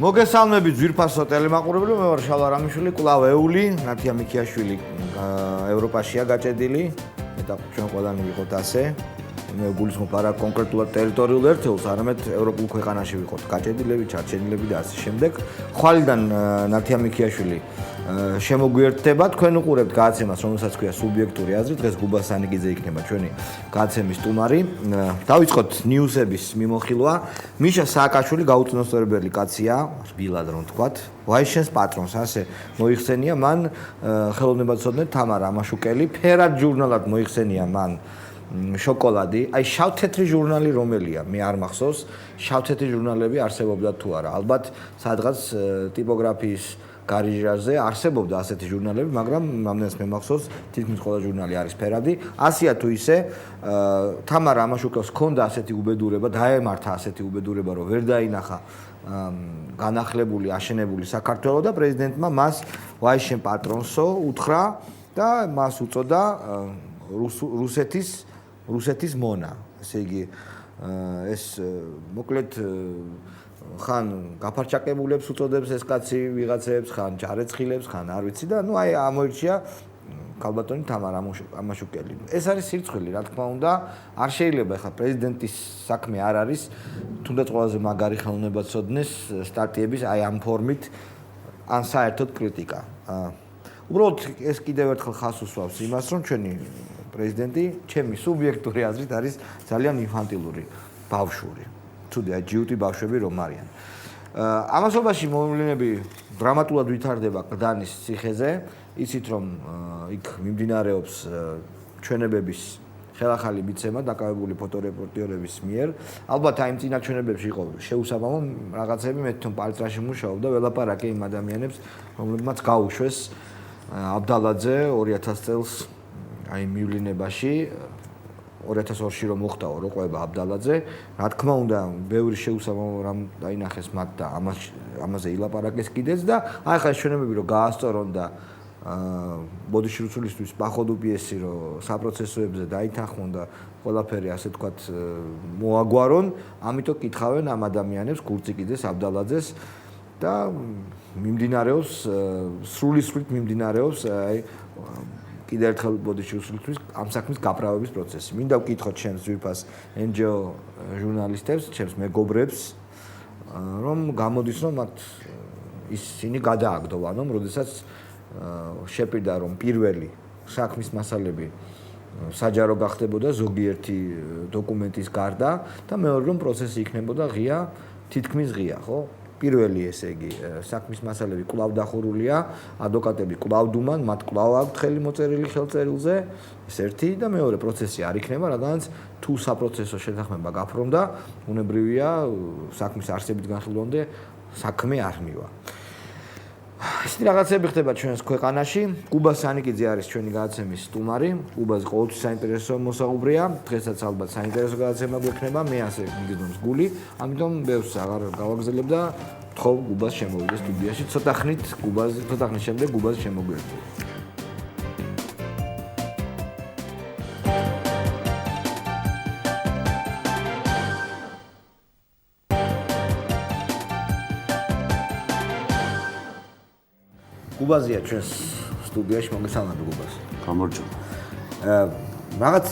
მოგესალმებით ძვირფასო ტელემაყურებლები, მე ვარ შალვა რამიშვილი, კვლავ ეული, ნათია მიქიაშვილი ევროპაშია გაჭედილი, და ჩვენ ყველანი ვიყოთ ასე. მე გულისხმობ არა კონკრეტულად ტერიტორიულ ერთეულს, არამედ ევროპულ ქვეყანაში ვიყოთ გაჭედილები, ჩარჩენილები და ასე შემდეგ. ხვალიდან ნათია მიქიაშვილი შემოგვიერთდება, თქვენ უყურებთ გადაცემას, რომელსაც ქვია სუბიექტური აზრი. დღეს გუბა სანიკიძე იქნება ჩვენი გადაცემის სტუმარი. დავიწყოთ ნიუსების მიმოხილვა. მიშა სააკაშვილი გაუწინოსწორებელი კაცია, რბილად რომ ვთქვათ. ვაიშენს პატრონს, ასე მოიხსენია მან ხელოვნებაცოდნე თამარა ამაშუკელი, ფერად ჟურნალად მოიხსენია მან შოკოლადი, აი შავთეთრი ჟურნალი რომელია, მე არ მახსოვს, შავთეთრი ჟურნალები არსებობდა თუ არა. ალბათ სადღაც ტიპოგრაფიის გარიჟაზე არსებობდა ასეთი ჟურნალები, მაგრამ ამდენს მე მახსოვს, თითქმის ყველა ჟურნალი არის ფერადი. ასია თუ ისე, თამარა ამაშუკელს ჰქონდა ასეთი უბედურება, დაემართა ასეთი უბედურება, რომ ვერ დაინახა განახლებული, აშენებული საქართველო და პრეზიდენტმა მას ვაიშენ პატრონსო უთხრა და მას უწოდა რუსეთის მონა. ესე იგი, ეს მოკლედ ხან გაფარჩაკებულებს უწოდებს ეს კაცი ვიღაცებს, ხან ჯარეცხილებს, ხან არ ვიცი და ნუ აი ამოირჩია ქალბატონი თამარა ამაშუკელი. ეს არის სირცხვილი, რა თქმა უნდა, არ შეიძლება ახლა პრეზიდენტის საქმე არ არის, თუნდაც ყველაზე მაგარი ხელოვნებაცოდნეს სტატიების აი ამ ფორმით ან საერთოდ კრიტიკა. უბრალოდ ეს კიდევ ერთხელ ხას უსვავს იმას, რომ ჩვენი პრეზიდენტი ჩემი სუბიექტური აზრით არის ძალიან ინფანტილური ბავშვური. თუდი აი ჯიუტი ბავშვები რომ არიან. ამასობაში მოვლენები დრამატულად ვითარდება ყდანის ციხეზე, იცით რომ იქ მიმდინარეობს ჩვენებების ხელახალი მიცემა დაკავებული ფოტორეპორტიორების მიერ. ალბათ აი იმ წინაჩვენებებში იყო შეუსაბამო რაღაცები, მე თვითონ პალტრაში მუშაობ და ველაპარაკე იმ ადამიანებს, რომლებმაც გაუშვეს აბდალაძე 2000 წელს აი მივლინებაში 2002-ში რომ მოხდაო როყვება აბდალაძე, რა თქმა უნდა, ბევრი შეუსაბამო რამ დაინახეს მათ და ამაზე ილაპარაკეს კიდეც და აი ხა ჩვენებები რომ გაასწორონ და ბოდიშრუცულისთვის პახოვდუ პიესი რომ საპროცესოებზე დაითანხმონ და ყველაფერი ასე თქვათ მოაგვარონ, ამიტომ კითხავენ ამ ადამიანებს გურწიკიძეს, აბდალაძეს და მიმდინარეობს სრულისრულით მიმდინარეობს აი კიდევ ერთხელ ბოდიშრუცულისთვის ამ საქმის გაправების პროცესი. მინდა ვკითხოთ ჩემს ძვირფას NGO ჟურნალისტებს, ჩემს მეგობრებს, რომ გამოდის რომ მათ ისინი გადააგდოვანონ, როდესაც შეპირდა რომ პირველი საქმის მასალები საჯარო გახდებოდა ზოგიერთი დოკუმენტის გარდა და მეორე რომ პროცესი იქნებოდა ღია, თითქმის ღია, ხო? პირველი ესე იგი საქმის მასალები კვლავ დახურულია, ადვოკატები კვლავ დუმან, მათ კვლავ აქვთ ხელი მოწერილი ხელწერილზე, ეს ერთი და მეორე პროცესი არ იქნება, რადგანაც თუ საპროცესო შეთანხმება გაფრონდა, უნებრივია საქმის არსებით განხილვამდე საქმე არ მივა. ისეთი რაღაცები ხდება ჩვენს ქვეყანაში. გუბა სანიკიძე არის ჩვენი გადაცემის სტუმარი. გუბაზე ყოველთვის საინტერესო მოსაუბრეა. დღესაც ალბათ საინტერესო გადაცემა გვექნება, მე ასე მიგზნობს გული. ამიტომ ბევრს აღარ გავაგზელებ და თხოვ გუბას შემოვიდეს სტუდიაში. ცოტა ხნით შემდეგ გუბაზე შემოგვიერთდება. გუბაზია ჩვენს სტუდიაში, მოგესალმებით გუბას. გამარჯობა. რაღაც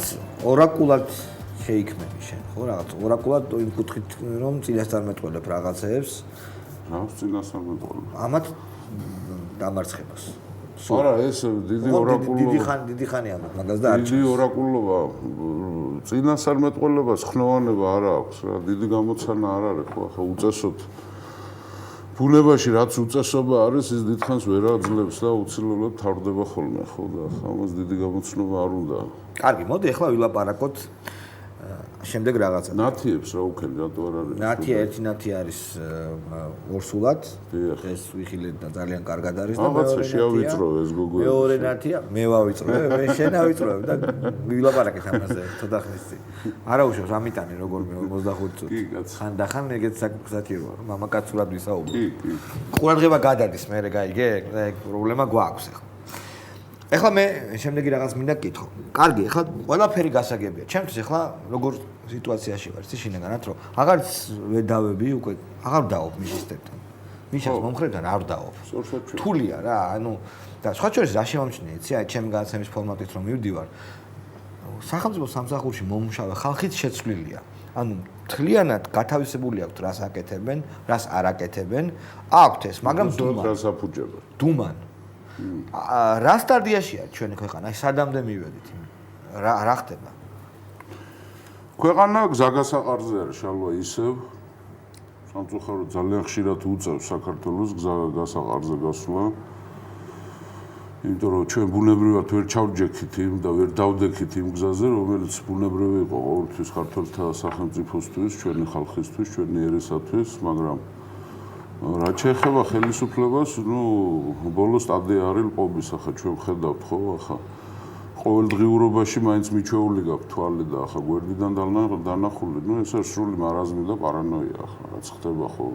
ორაკულად შეიქმნები შენ, ხო? რაღაც ორაკულად იმ კუთხით რომ წინასწარმეტყველებ რაღაცეებს. რა წინასწარმეტყველებ? ამათ დამარცხებას. არა, ეს დიდი ორაკულობა. დიდი ხანი ამათ, მაგას და არ დიდი ორაკულობა, წინასწარმეტყველებას ხნოვანება არ აქვს რა, დიდი გამოცანა არ არის, ხო? ახლა უწესოდ ბუნებაში რაც უწესობა არის, ის დიდხანს ვერ აძლევს და უცილებლად თავდება ხოლმე, ხო და ამას დიდი გამოცნობა არ უნდა. კარგი, მოდი ახლა ვილაპარაკოთ შემდეგ რაღაცა. ნათიებს რა უქენ, რატო არ არის? ნათია ერთი ნათია არის ორსულად. დღეს ვიხილეთ და ძალიან კარგად არის და რაღაცა შეავიწროვე ეს გოგოები. მეორე ნათია, მე ვავიწროვე, მე შენ ავიწროვებ და ვილაპარაკეთ ამაზე ცოტა ხნის წინ. არა უშავს ამიტანი როგორ მე 45 წუთი. კი, კაცო. ხან და ხან ეგეც საჭიროა, რომ მამაკაცურად ვისაუბრო. კი, კი. ყურადღება გადადის, მე გაიგე, ეგ პრობლემა გვაქვს ახლა. ეხლა მე შემდეგი რაღაც მინდა გკითხო. კარგი, ეხლა ყველაფერი გასაგებია. ჩემთვის ეხლა როგორ სიტუაციაში ვარ, შინაგანად რომ აღარც ვერ დავები უკვე აღარ დავობ მისისტერთან. მიშას მომხრედან არ დავობ. სწორად. თულია რა, ანუ და სხვა შორის რა შემომჩნია, იცი, აი ჩემი განაცემის ფორმატით რომ მივდივარ. სახელმწიფო სამსახურში მომუშავე ხალხით შეცვლილია. ანუ თლიანად გათავისებული აქვთ რას აკეთებენ, რას არ აკეთებენ, აქვთ ეს, მაგრამ დუმან. რა სტადიაშია ჩვენი ქვეყანა? აი სადამდე მივედით? რა ხდება? ქვეყანა გზაგასაყარზე არის შალვა ისევ. სამწუხაროდ ძალიან ხშირად უწევს საქართველოს გზაგასაყარზე გასვლა. იმიტომ რომ ჩვენ ბუნებრივად ვერ ჩავჯექით იმ და ვერ დავდექით იმ გზაზე, რომელიც ბუნებრივი იყო ყოველთვის ქართველთა სახელმწიფოსთვის, ჩვენი ხალხისთვის, ჩვენი ერესათვის, მაგრამ რაც შეეხება ხელისუფლებას, ბოლო სტადია არის ლყობის, ახლა ჩვენ ხედავთ ხო, ახლა ყოველდღიურობაში მაინც მიჩვეული გაქვთ თვალი და ახლა გვერდიდან დანახული, ეს არის სრული მარაზმი და პარანოია ახლა, რაც ხდება ხო.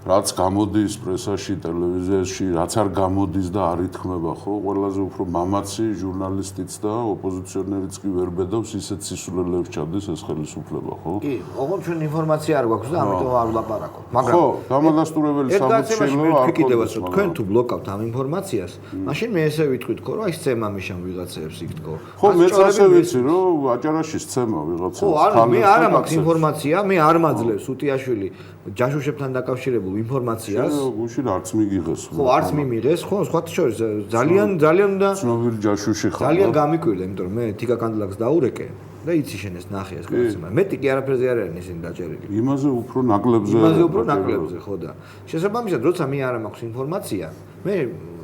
რაც გამოდის პრესაში, ტელევიზიაში, რაც არ გამოდის და არ ითქმება, ხო, ყველაზე უფრო მამაცი ჟურნალისტიც და ოპოზიციონერიც კი ვერ ბედავს ისეთ სისულელეებს ჩადის ეს ხელისუფლება, ხო? კი, ოღონდ ჩვენ ინფორმაცია არ გვაქვს და ამიტომ არ ვლაპარაკობ. მაგრამ ხო, გამადასტურებელი სამწუხაროა არ გქონდეს, რომ თქვენ თუ ბლოკავთ ამ ინფორმაციას, მაშინ მე ესე ვიტყვით, ხო, რა ის ცემა მიშამ ვიღაცებს იქ თქო. ხო, მეც ასე ვიცი, რომ აჭარაში ცემა ვიღაცებს. ხო, არა, მე არ მაქვს ინფორმაცია, მე არ მაძლევს უტიაშვილი ჯაშუშებთან დაკავშირებულ ინფორმაციას. გუშინ არც მიგიღეს. ხო, არც მიმიღეს, ხო, სხვათა შორის ძალიან და ცნობილი ჯაშუში ხარ. ძალიან გამიკვირდა, იმიტომ რომ მე თიკა კანდლაკს დაურეკე და იცი შენ ეს ნახე ეს კონცემა. მეტი კი არაფერზე არ არის ისინი დაჭერილი. იმაზე უფრო ნაკლებზე. იმაზე უფრო ნაკლებზე, ხო და. შესაბამისად, როცა მე არ მაქვს ინფორმაცია, მე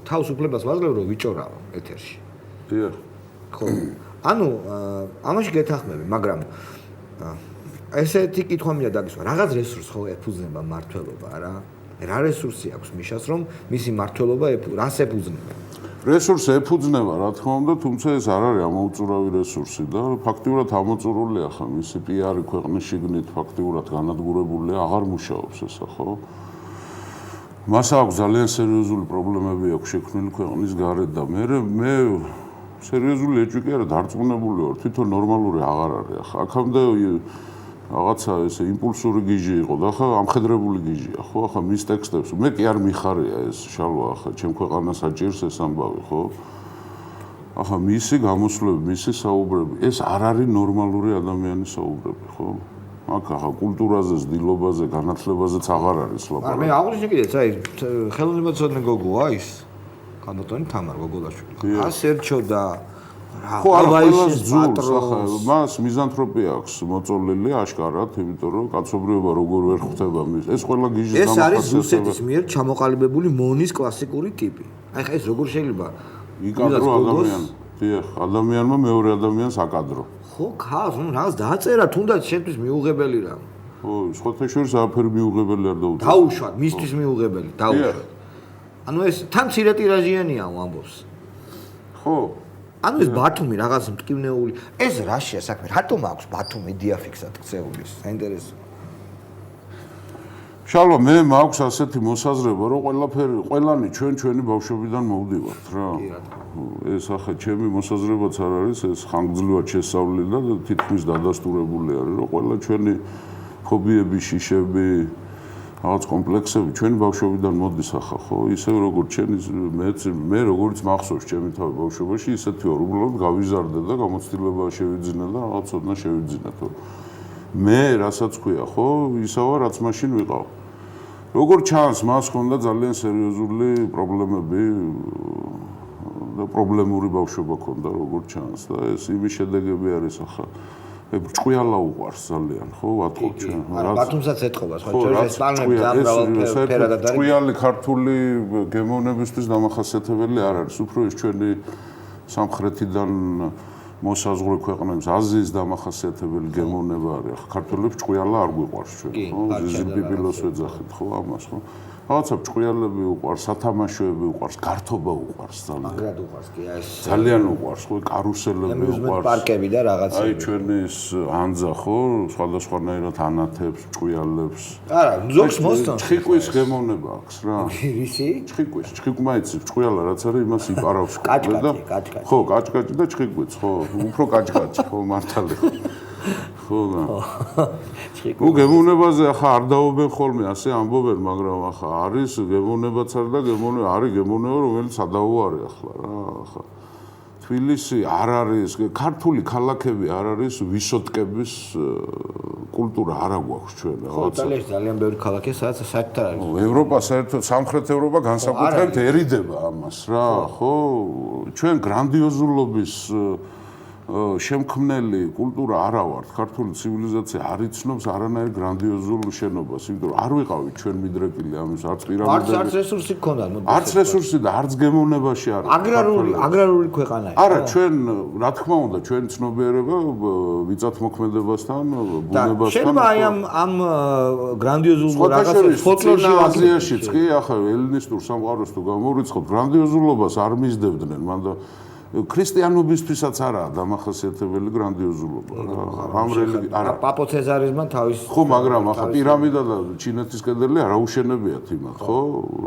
თავს უფლებას ვაძლევ რომ ვიჭორავ ეთერში. დიახ. ხო. ანუ ამაში გეთახმები, მაგრამ ესეთი კითხვა მინდა დაგისვა, რაღაც რესურს ხო ეფუძნება მართლობა რა? რა რესურსი აქვს მიშას რომ მისი მართლობა რას ეფუძნება? რესურსი ეფუძნება, რა თქმა უნდა, თუმცა ეს არ არის ამოუწურავი რესურსი და ფაქტიურად ამოწურულია ხა მისი პიარი ქვეყნის შიგნით ფაქტიურად განადგურებულია, აღარ მუშაობს ესა, ხო? მას აქვს ძალიან სერიოზული პრობლემები აქვს შექმნილი ქვეყნის გარეთ და მე სერიოზული ეჭვი კი არა, დარწმუნებული ვარ, თვითონ ნორმალური აღარ არის. ახლა აქამდე რაღაცა ესე იმპულსური გიჟი იყო და ახლა ამხედრებული გიჟია, ხო? ახლა მის ტექსტებს მე კი არ მიხარია ეს შალვა, ახლა ჩემ ქვეყანას აჭირს ეს ამბავი, ხო? ახლა მისი გამოსვლები, მისი საუბრები, ეს არ არის ნორმალური ადამიანის საუბრები, ხო? აქ ახლა კულტურაზე, ძდილობაზე, განათლებაზეც აღარ არის ლაპარაკი. მე აღვნიშნე კიდეც, აი, ხელოვნებაცოდნე გოგოა ის კანტონი თამარ გოგოლაშვილი. ასე რჩოდა ხო, არა, ყველას ძულს, ახლა მას მიზანთროპია აქვს მოწოლილი აშკარად, იმიტომ რომ კაცობრიობა როგორ ვერ ხვდება მის. ეს ყველა გიჟის ეს არის რუსეთის მიერ ჩამოყალიბებული მონის კლასიკური ტიპი. აი ხა ეს როგორ შეიძლება იკადრო ადამიანი. დიახ, ადამიანმა მეორე ადამიანს აკადრო. ხო, ხას, რაღაც დააწერა, თუნდაც შენთვის მიუღებელი რა. ხო, სხვათა შორის არაფერი მიუღებელი არ დაუწევს. დაუშვათ, მისთვის მიუღებელი, დაუშვათ. ანუ ეს თან მცირე ტირაჟიანია ამბობს. ხო. ანუ ეს ბათუმი რაღაც მტკივნეული, ეს რაშია საქმე? რატომ აქვს ბათუმი დიაფიქსად ქცეული? საინტერესო. შალვა, მე მაქვს ასეთი მოსაზრება, რომ ყველანი ჩვენი ბავშვობიდან მოვდივართ რა. ეს ახლა ჩემი მოსაზრებაც არ არის, ეს ხანგრძლივად შესწავლილი და თითქმის დადასტურებული არის, რომ ყველა ჩვენი ფობიები, შიშები, რაღაც კომპლექსები ჩვენი ბავშვობიდან მოდის ახლა, ხო? ისევ როგორც მე როგორც მახსოვს ჩემი თავი ბავშვობაში, ისეთი ვარ, უბრალოდ გავიზარდე და გამოცდილება შევიძინე და რაღაც ოდნა შევიძინე, თო მე რასაც ქვია, ხო, ისავა რაც მაშინ ვიყავ. როგორც ჩანს, მას ჰქონდა ძალიან სერიოზული პრობლემები და პრობლემური ბავშვობა ჰქონდა, როგორც ჩანს და ეს იმის შედეგები არის ახლა. ბრჭყვიალა უყვარს ძალიან, ხო, ვატყობ ჩვენ. ბათუმსაც ეთყობა, ხო, ეს პლანები მრავალფერადად არის. ბრჭყვიალი ქართული გემოვნებისთვის დამახასიათებელი არ არის, უფრო ის ჩვენი სამხრეთიდან მოსაზღვრე ქვეყნების აზიის დამახასიათებელი გემოვნება არის. ახლა ქართველებს ბრჭყვიალა არ გვიყვარს ჩვენ, ხო? ზიზილ-პიპილოს ვეძახით, ხო, ამას, ხო? რაღაცა ბრჭყვიალები უყვარს, სათამაშოები უყვარს, გართობა უყვარს ძალიან. მაგრად უყვარს კი ეს. ძალიან უყვარს, ხო, კარუსელები უყვარს. პარკები და რაღაცები. აი ჩვენი ეს ანძა, ხო, სხვადასხვანაირად ანათებს, ბრჭყვიალებს. არა, ზოგს მოსწონს. ჩხიკვის გემოვნება აქვს რა. რისი? ჩხიკმა იცი, ბრჭყვიალა რაც არის, იმას იპარავს. კაჭკაჭი. ხო, კაჭკაჭი და ჩხიკვიც, ხო, უფრო კაჭკაჭი, ხო, მართალი ხო. ხო, ხო და ნუ გემოვნებაზე ახლა არ დაობენ ხოლმე ასე ამბობენ მაგრამ ახლა არის გემოვნებაც არ და არის გემოვნება რომელიც ადაო არის ახლა რა ახლა თბილისი არ არის ქართული ქალაქები არ არის ვისოტკების კულტურა არ აქვს ჩვენ რაღაცა ხო ძალიან ბევრი ქალაქია სადაც საერთოდ არ არის ევროპა საერთოდ სამხრეთ ევროპა განსაკუთრებითერიდება ამას რა ხო ჩვენ გრანდიოზულობის შემქმნელი კულტურა არა ვართ ქართული ცივილიზაცია არ იცნობს არანაირ გრანდიოზულ შენობას იმიტომ რომ არ ვიყავით ჩვენ მიდრეკილი ამის არც პირამიდები არც რესურსი გქონდა არც რესურსი და არც გემოვნებაში არ აგრარული ქვეყანაა არა ჩვენ რა თქმა უნდა ჩვენ ცნობიერება მიწათმოქმედებასთან ბუნებასთან შეიძლება აი ამ გრანდიოზულ რაღაცას ფოლკლორში აზიაშიც კი ახლა ელინისტურ სამყაროს თუ გამოვიწყოთ გრანდიოზულობას არ მისდევდნენ მანდა ქრისტიანობისთვისაც არაა დამახასიათებელი გრანდიოზულობა ამ რელიგია არა პაპო ცეზარიზმა თავის ხო მაგრამ ახლა პირამიდა და ჩინეთის კედელი არაუშენებიათ იმათ ხო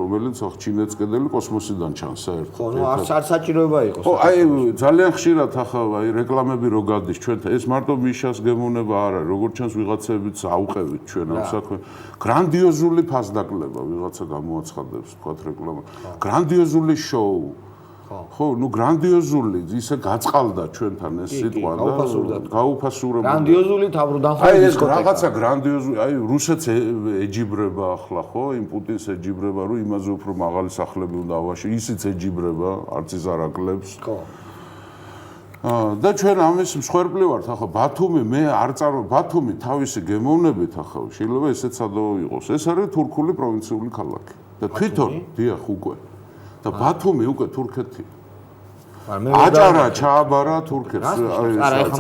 რომელიც ახლა ჩინეთის კედელი კოსმოსიდან ჩანს საერთოდ ხო ნუ არ საჭიროება იყოს ხო აი ძალიან ხშირად ახლა აი რეკლამები რო გადის ჩვენთან ეს მარტო მიშას გემოვნება არ არის როგორც ჩანს ვიღაცებიც აუყევით ჩვენ ამ საქმე გრანდიოზული ფასდაკლება ვიღაცა გამოაცხადებს თქვათ რეკლამა გრანდიოზული შოუ ხო, ნუ გრანდიოზული ისე გაწყალდა ჩვენთან ეს სიტყვა და გაუფასურებდა. გრანდიოზული თავბრუდანხო აი ეს რაღაცა გრანდიოზული, აი რუსეთს ეჯიბრება ახლა ხო, იმ პუტინს ეჯიბრება, რომ იმაზე უფრო მაღალი სახლები უნდა ავაშო, ისიც ეჯიბრება, არც ის არ აკლებს. ხო. და ჩვენ ამის მსხვერპლი ვართ ახლა ბათუმი მე არ ბათუმი თავისი გემოვნებით ახლა შეიძლება ესეც სადაო იყოს. ეს არის თურქული პროვინციული ქალაქი. და თვითონ დიახ უკვე და ბათუმი უკვე თურქეთია. აჭარა ჩააბარა თურქეთს.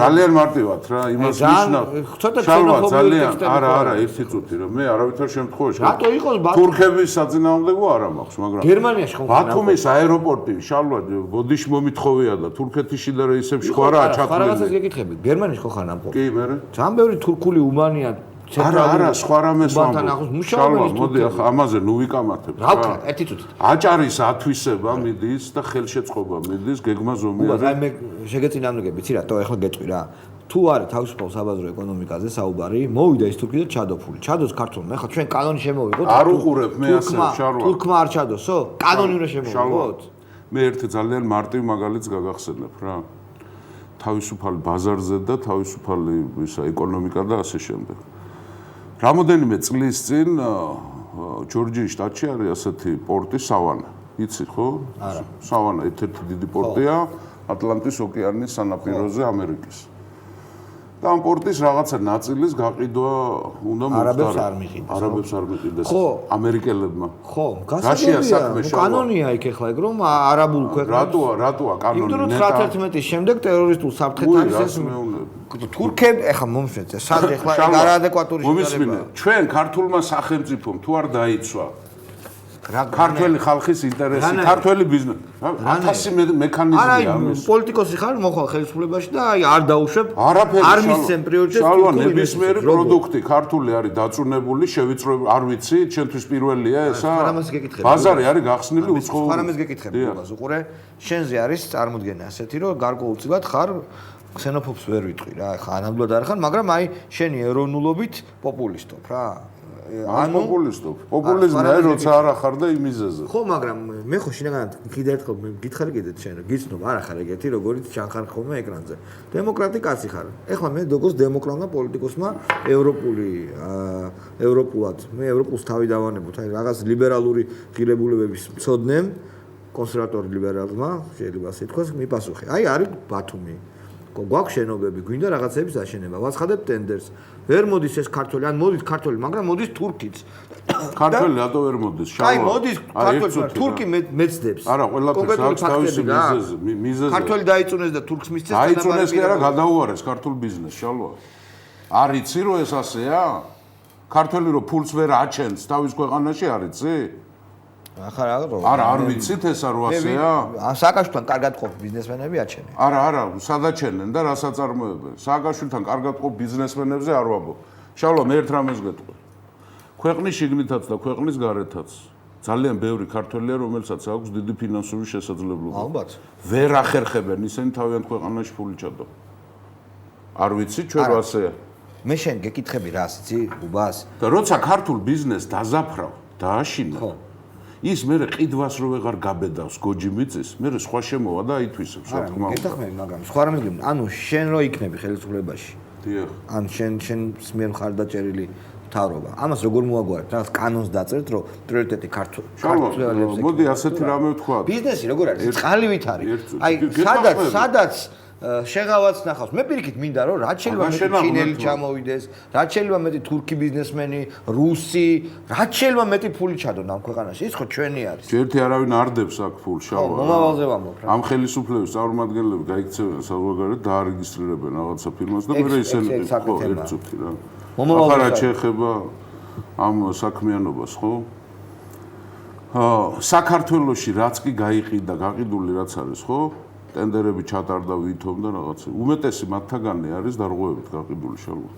ძალიან მარტივად რა, იმას ნიშნავს. შალვა ძალიან არა, ერთი წუთი რა. მე არავითარ შემთხვევაში. რატო იყოს თურქების საწინააღმდეგო არა მაქვს, მაგრამ გერმანიაში ხომ ბათუმის აეროპორტი, შალვა ბოდიში მომითხოვია და თურქეთის შიდა რეისებში ხო არაა ჩაქმნილი. სხვა რაღაცას გეკითხები. გერმანიაში ხო ხარ ამ პორტი? კი, მე. ძალიან ბევრი თურქული უბანია. არა, სხვა რამეს ვამბობ. შალვა, მოდი ახლა ამაზე ნუ ვიკამათებ. რა ვქნა, ერთი წუთი. აჭარის ათვისება მიდის და ხელშეწყობა მიდის გეგმა ზომიერი. აი მე შეგეწინააღმდეგე, ვიცი რატო ახლა გეტყვი რა. თუ არის თავისუფალ საბაზრო ეკონომიკაზე საუბარი, მოვიდა ის თურქი და ჩადოფული. ჩადოს ქართულმა. ახლა ჩვენ კანონი შემოვიღოთ. არ უყურებ მე ასე შალვა. თურქმა არ ჩადოსო? კანონი უნდა შემოვიღოთ. მე ერთი ძალიან მარტივ მაგალითს გაგახსენებ რა. თავისუფალი ბაზარზე და თავისუფალი ისა ეკონომიკა და ასე შემდეგ. რამოდენიმე წლის წინ ჯორჯიის შტატში არის ასეთი პორტი სავანა. იცი ხო? არა. სავანა ერთ-ერთი დიდი პორტია ატლანტის ოკეანის სანაპიროზე ამერიკის. და ამ პორტის რაღაცა ნაწილის გაყიდვა უნდა არაბებს არ მიყიდეს. არაბებს არ მიყიდეს. ხო, ამერიკელებმა. ხო, გასაგებია. კანონია იქ ახლა ეგ რომ არაბულ ქვეყნებს. რატოა კანონი? იმიტომ რომ 1911-ის შემდეგ ტერორისტულ საფრთხეთ არის ეს თურქები ახლა მომშვენთ სად ახლა არაადეკვატური შეტარება. ჩვენ ქართულმა სახელმწიფომ თუ არ დაიცვა ქართველი ხალხის ინტერესი, ქართველი ბიზნესი. 1000 მექანიზმია ამის. არა, პოლიტიკოსი ხარ, მოხვალ ხელისუფლებაში და აი არ დაუშვებ. არ მისცემ პრიორიტეტს. შალვა ნებისმიერი პროდუქტი ქართული არის დაწუნებული, შევიწროებული, არ ვიცი, ჩვენთვის პირველია ესა. ბაზარი არის გახსნილი უცხოური. ფარამეს გეკითხები გობას უყურე. შენზე არის წარმოდგენა ასეთი, რომ გარკვეულწილად ხარ ქსენოფობს ვერ ვიტყვი რა, ხა ანამდვილად არ ხარ, მაგრამ აი შენი ეროვნულობით პოპულისტობ რა. ანუ პოპულიზმი აი როცა არ ახარ და იმიზეზე. ხო, მაგრამ მე ხო შინაგანად კიდე ერთხელ გითხარი კიდე შენ გიცნობ არ ახარ ეგეთი როგორც ჩანხარ ხოლმე ეკრანზე. დემოკრატი კაცი ხარ. ეხლა მე როგორც დემოკრატმა პოლიტიკოსმა ევროპულად მე ევროპულს თავი დავანებოთ. აი რაღაც ლიბერალური ღირებულებების მცოდნემ კონსერვატორი ლიბერალმა შეიძლება ასე თქვას მიპასუხე. აი არის ბათუმი. გვაქვს შენობები, გვინდა რაღაცების აშენება. ვაცხადებ ტენდერს. ვერ მოდის ეს ქართველი, ან მოდის ქართველი, მაგრამ მოდის თურქიც. ქართველი რატო ვერ მოდის? შალვა. აი მოდის ქართველი, თურქი მეცდებს. არა, ყველაფერს აქვს თავისი მიზეზი. ქართველი დაიწუნეს და თურქს მისცეს. დაიწუნეს კი არა, გადაუარეს ქართულ ბიზნესს, შალვა. არ იცი რომ ეს ასეა? ქართველი რომ ფულს ვერ აჩენს თავის ქვეყანაში, არ იცი? ახლა რა არა არ ვიცით ეს არ ვასეა? სააკაშვილთან კარგად ყოფ ბიზნესმენები აჩენენ. არა, სადაჩენენ და რა საწარმოებენ. სააკაშვილთან კარგად ყოფ ბიზნესმენებზე არ ვაბობ. შალვა მე ერთ რამეს გეტყვი. ქვეყნის შიგნითაც და ქვეყნის გარეთაც ძალიან ბევრი ქართველია, რომელსაც აქვს დიდი ფინანსური შესაძლებლობა. ალბათ. ვერ ახერხებენ ისინი თავიანთ ქვეყანაში ფული ჩადო. არ ვიცი ჩვენ ასეა. მე შენ გეკითხები რა იცი უბას და როცა ქართულ ბიზნესს დაზაფრავ დააშინა ის მე ყიდვას რო ვეღარ გაბედავს გოჯი მიწის მე სხვა შემოვა და აითვისებს რა თქმა უნდა გეთახმები მაგრამ სხვა რამე მგონი ანუ შენ რო იქნები ხელისუფლებაში დიახ ან შენ მიერ მხარდაჭერილი მთავრობა ამას როგორ მოაგვარებ რაღაც კანონს დაწერთ რომ პრიორიტეტი ქართულებს მოდი ასეთი რამე ვთქვა ბიზნესი როგორ არის წყალივით არის აი სადაც შეღავაც ნახავს მე პირიქით მინდა რომ რაც შეიძლება მეტი ჩინელი ჩამოვიდეს რაც შეიძლება მეტი თურქი ბიზნესმენი რუსი რაც შეიძლება მეტი ფული ჩადონ ამ ქვეყანაში ის ხო ჩვენი არის ერთი არავინ არდებს აქ ფულს შალვა მომავალზე ვამბობ რა ამ ხელისუფლების წარმომადგენლები გაიქცევენ საზღვარგარეთ დაარეგისტრირებენ რაღაცა ფირმას და მე ისინი ხო ერთწუთი რა ახლა შეეხება ამ საქმიანობას ხო საქართველოში რაც კი გაიყიდა გაყიდული რაც არის ხო ტენდერები ჩატარდა ვითომ და რაღაცა უმეტესი მათთაგანი არის დარღვევებით გაყიდული შალვა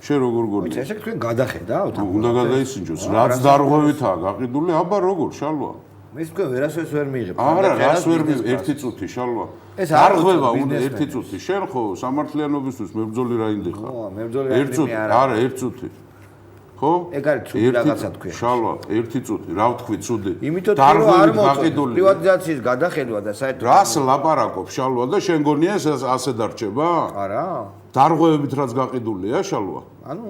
შენ როგორ გონია ესე თქვენ გადახედავთ უნდა გადაისინჯოს რაც დარღვევითაა გაყიდული აბა როგორ შალვა მე თქვენ ვერასოდეს ვერ მიიღებ არა რას ვერ ერთი წუთი შალვა დარღვევა უნდა ერთი წუთი შენ ხო სამართლიანობისთვის მებრძოლი რაინდი ხარ მებრძოლი ერთი წუთი არა ერთი წუთი ხო? ეგ არის ცუდი რაღაცა თქვენ. შალვა, ერთი წუთი, რა ვთქვი, ცუდი. იმიტომ რომ არ მოწონს პრივატიზაციის გადახედვა და საერთოდ რას ლაპარაკობ შალვა და შენ გონია ეს ასე დარჩება? არა. დარღვევებით რაც გაყიდულია შალვა? ანუ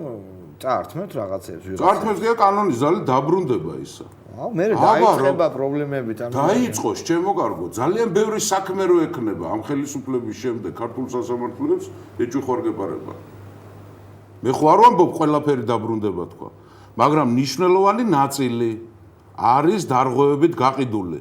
წართმევთ რაღაცებს ვიღაცა. წართმევთ და კანონის ზალი დაბრუნდება ისა. აუ მე დაიწყება პრობლემებით ანუ დაიწყოს ჩემო კარგო ძალიან ბევრი საქმე რო ექნება ამ ხელისუფლების შემდეგ ქართულ სასამართლოებს ეჭვიხარგებარება. მე ხო არ ვამბობ ყველაფერი დაბრუნდება თქვა, მაგრამ მნიშვნელოვანი ნაწილი არის დარღვევებით გაყიდული.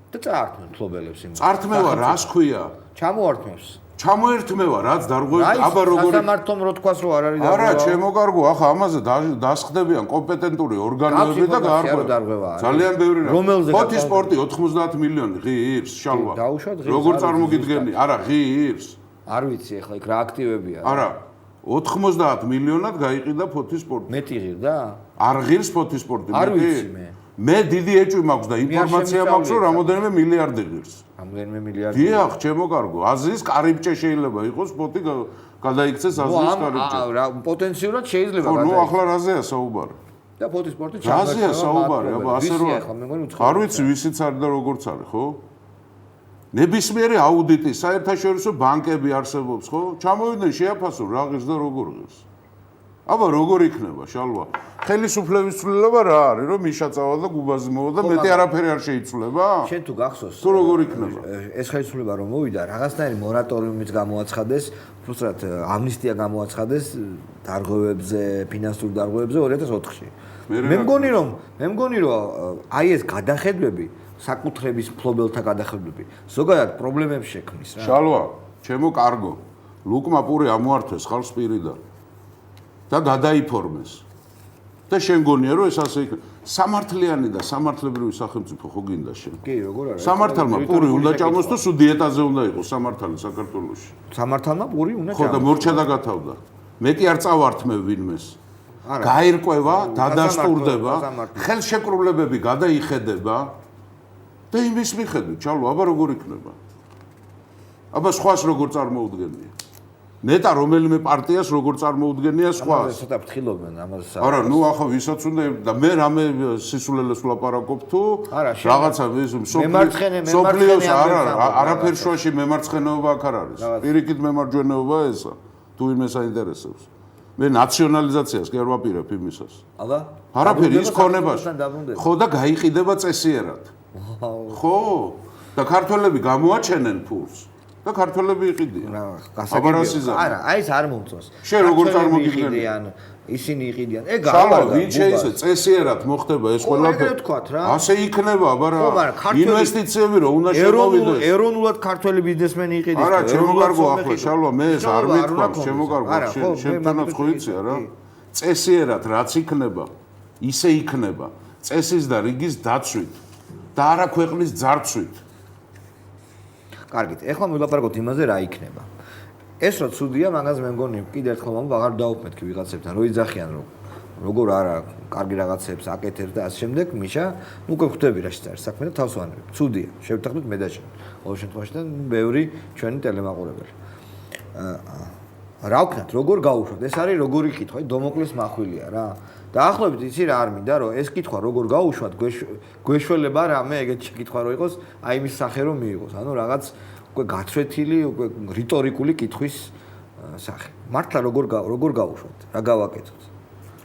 და წართმევთ ფლობელებს იმ. წართმევა რას ქვია? ჩამოართმევს. ჩამოერთმევა რაც დარღვევებით აბა როგორი სასამართლომ რო თქვას რომ არ არის დარღვევა. არა, ჩემო კარგო, ახლა ამაზე დასხდებიან კომპეტენტური ორგანოები და გაარღვევა. ძალიან ბევრი რა. ფოთის სპორტი 90 მილიონი ღირს, შალვა. როგორ წარმოგიდგენი? არა, ღირს. არ ვიცი ახლა იქ რა აქტივებია. არა. 90 მილიონად გაიყიდა ფოთის სპორტი. მეტი ღირდა? არ ღირს ფოთის სპორტი, არ ვიცი მე. მე დიდი ეჭვი მაქვს და ინფორმაცია მაქვს რომ რამოდენიმე მილიარდი ღირს. რამოდენიმე მილიარდი. დიახ, ჩემო კარგო, აზიის კარიბჭე შეიძლება იყოს ფოთი გადაიქცეს აზიის კარიბჭე. რა პოტენციურად შეიძლება გადაიქცეს. ნუ ახლა რაზეა საუბარი? და ფოთის სპორტი ჩამოერთვა. რაზეა საუბარი? აბა ასე რომ არ ვიცი ვისიც არის და როგორიც არის, ხო? ნებისმიერი აუდიტი, საერთაშორისო ბანკები არსებობს, ხო? ჩამოვიდნენ შეაფასონ რა ღირს და როგორ ღირს. აბა როგორ იქნება, შალვა? ხელისუფლების ცვლილება რა არის, რომ მიშაწავა და გუბაზი მოვა და მეტი არაფერი არ შეიცვლება? შენ თუ გახსოვს, თუ როგორ იქნება? ეს ხელისუფლება რომ მოვიდა, რაღაცნაირი მორატორიუმიც გამოაცხადეს, უბრალოდ ამნისტია გამოაცხადეს დარღვევებზე, ფინანსურ დარღვევებზე 2004-ში. მე მგონი რომ აი ეს გადახედვები საკუთრების ფლობელთა გადახედვები ზოგადად პრობლემებს შექმნის რა. შალვა, ჩემო კარგო, ლუკმა პური ამოართვეს ხალხს პირიდან და გადაიფორმეს. და შენ გონია რომ ეს ასე იქნება. სამართლიანი და სამართლებრივი სახელმწიფო ხო გინდა შენ? კი, როგორ არის? სამართალმა პური უნდა ჭამოს თუ დიეტაზე უნდა იყოს სამართალი საქართველოში. სამართალმა პური უნდა ჭამოს. ხო და მორჩა დაგათავდა. მე კი არ წავართმევ ვინმეს. გაირკვევა, დადასტურდება, ხელშეკრულებები გადაიხედება. და იმის მიხედვით, ჩალო, აბა როგორ იქნება? აბა სხვას როგორ წარმოუდგენია? ნეტა რომელიმე პარტიას როგორ წარმოუდგენია სხვას? ამაზე ცოტა ფრთხილობენ ამაზე. არა, ნუ ახლა ვისაც უნდა და მე რამე სისულელეს ვლაპარაკობ თუ რაღაცა სოფლიოს არაფერ შუაში მემარცხენეობა აქ არ არის. პირიქით მემარჯვენეობა ესა, თუ იმეს აინტერესებს. მე ნაციონალიზაციას კი არ ვაპირებ იმისას. აბა? არაფერი ის ქონებაში. ხო და გაიყიდება წესიერად. ხო და ქართველები გამოაჩენენ ფულს და ქართველები იყიდიან. არა, აი ეს არ მომწონს. შენ როგორ წარმოგიდგენი? ისინი იყიდიან. ეგ არა. ვინ შეიძლება წესიერად მოხდება ეს ყველაფერი? ასე იქნება, აბა რა. ინვესტიციები რო უნდა შემოვიდეს. ეროვნულად ქართველი ბიზნესმენი იყიდეს. არა, ჩემო კარგო ახლა შალვა მე ეს არ მითქვამს, ჩემო კარგო, შენ თანაც ხო იცია რა. წესიერად რაც იქნება, ისე იქნება. წესის და რიგის დაცვით. და არა ქვეყნის ძარცვით. კარგით, ეხლა მივлапარაკოთ იმაზე რა იქნება. ეს რო ცუდია, მაგას მე მგონი კიდევ ერთხელ აღარ დავუქმეთქი ვიღაცებთან, რო იძახიან რომ როგორ არა, კარგი რაღაცებს აკეთებს და ასე შემდეგ, მიშა, ნუ უკვე ხვდები რა შეწარ საქმე და თავს ვანებ. ცუდია, შევთანხმდით მე და შენ. ყოველ შემთხვევაში და ბევრი ჩვენი ტელემაყურებელი. რა ვქნათ, როგორ გაუშვათ? ეს არის როგორი კითხვა, დომოკლეს მახვილია რა. დაახლოებით იცი რა არ მინდა რომ ეს კითხვა როგორ გაუშვათ, გვეშველება რამე ეგეთი კითხვა რო იყოს, აი იმის სახე რომ მიიღოს. ანუ რაღაც უკვე გაცვეთილი, უკვე რიტორიკული კითხვის სახე. მართლა როგორ გაუშვათ? რა გავაკეთოთ?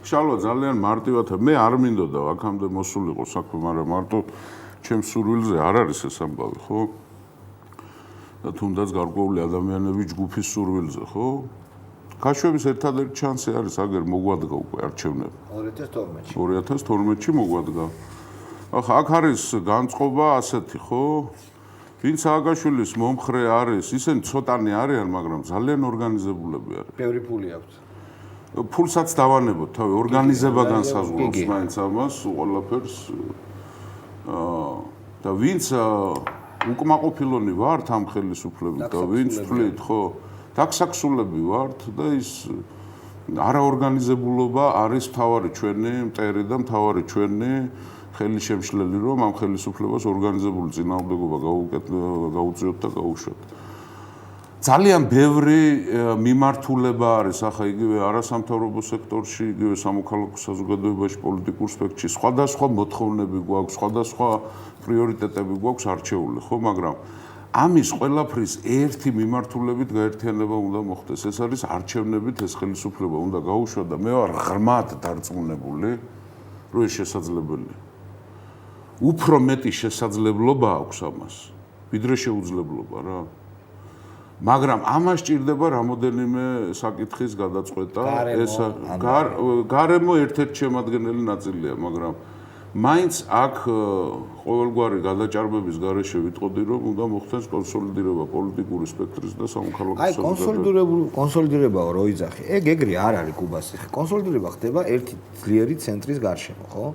შალვა ძალიან მარტივად მე არ მინდოდა აქამდე მოსულიყო საქმე, მაგრამ მარტო ჩემს სურვილზე არ არის ეს ამბავი, ხო? და თუნდაც გარკვეული ადამიანების ჯგუფის სურვილზე, ხო? გაშვების ერთადერთი შანსი არის აგერ მოგვადგა უკვე არჩევნები. 2012-ში. 2012-ში მოგვადგა. ახლა აქ არის განწყობა ასეთი, ხო? ვინც სააკაშვილის მომხრე არის, ისინი ცოტანი არიან, მაგრამ ძალიან ორგანიზებულები არიან. ბევრი ფული აქვს. ფულსაც დავანებოთ, თავი ორგანიზება განსაზღვრავს მაინც ამას, ყველაფერს. და ვინც უკმაყოფილონი ვართ ამ ხელისუფლებით და ვინც თვლით, ხო, დაქსაქსულები ვართ და ის არაორგანიზებულობა არის მთავარი ჩვენი მტერი და მთავარი ჩვენი ხელისშემშლელი, რომ ამ ხელისუფლებას ორგანიზებული წინააღმდეგობა გაუწიოთ და გაუშვათ. ძალიან ბევრი მიმართულება არის ახლა იგივე არასამთავრობო სექტორში, იგივე სამოქალაქო საზოგადოებაში, პოლიტიკურ სპექტრში, სხვადასხვა მოთხოვნები გვაქვს, სხვადასხვა პრიორიტეტები გვაქვს არჩეული, ხო, მაგრამ ამის ყველაფრის ერთი მიმართულებით გაერთიანება უნდა მოხდეს. ეს არის არჩევნებით ეს ხელისუფლება უნდა გაუშვა და მე ვარ ღრმად დარწმუნებული, რომ ეს შესაძლებელია. უფრო მეტი შესაძლებლობა აქვს ამას, ვიდრე შეუძლებლობა რა. მაგრამ ამას ჭირდება რამოდენიმე საკითხის გადაწყვეტა. ეს გარემო ერთ-ერთი შემადგენელი ნაწილია, მაგრამ მაინც აქ ყოველგვარი გადაჭარბების გარეშე ვიტყოდი, რომ უნდა მოხდეს კონსოლიდირება პოლიტიკური სპექტრის და სამოქალაქო საზოგადოების. კონსოლიდირებაო რო იძახი. ეგრე არ არის კუბაში. კონსოლიდირება ხდება ერთი ძლიერი ცენტრის გარშემო, ხო?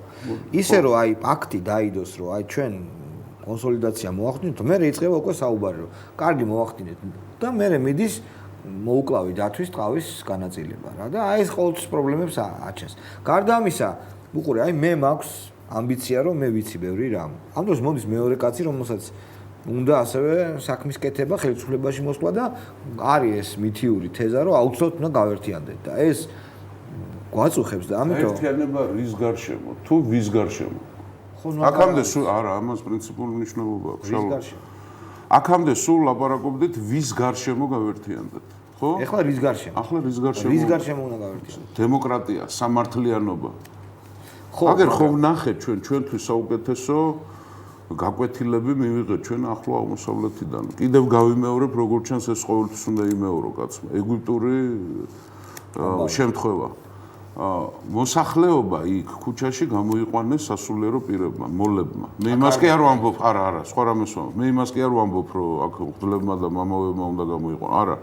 ისე რომ აი ფაქტი დაიდოს, რომ აი ჩვენ კონსოლიდაცია მოახდინოთ, მე რეიწყება უკვე საუბარი, რომ კარგი მოახდინეთ და მე მიდის მოუკლავი დათვის ტყავის განაწილება რა და აი ეს ყოველთვის პრობლემებს აჩენს. გარდა ამისა, უყურე, აი მე მაქვს ამბიცია, რომ მე ვიცი ბევრი რამ. ამ დროს მოდის მეორე კაცი, რომელსაც უნდა ასევე საქმის კეთება, ხელისუფლებაში მოსვლა და არის ეს მითიური თეზა, რომ აუცილებლად უნდა გავერთიანდეთ და ეს გვაწუხებს და ამიტომ ერთიანება რის გარშემო, თუ ვის გარშემო? აქამდე სულ არა, ამას პრინციპული მნიშვნელობა აქვს. აქამდე სულ ლაპარაკობდით ვის გარშემო გავერთიანდეთ, ხო? ეხლა რის გარშემო? ახლა რის გარშემო? რის გარშემო უნდა გავერთიანდეთ? დემოკრატია, სამართლიანობა. აგერ ხო ვნახეთ ჩვენთვის საუკეთესო გაკვეთილები მივიღეთ ჩვენ ახლო აღმოსავლეთიდან. კიდევ გავიმეორებ, როგორ ჩანს ეს ყოველთვის უნდა იმეორო კაცმა. ეგვიპტური შემთხვევა. მოსახლეობა იქ ქუჩაში გამოიყვანეს სასულიერო პირებმა, მოლებმა. მე იმას კი არ ვამბობ, არა, სხვა რამეს ვამბობ. მე იმას კი არ ვამბობ, რომ აქ მღვდლებმა და მამავებმა უნდა გამოიყვანონ. არა.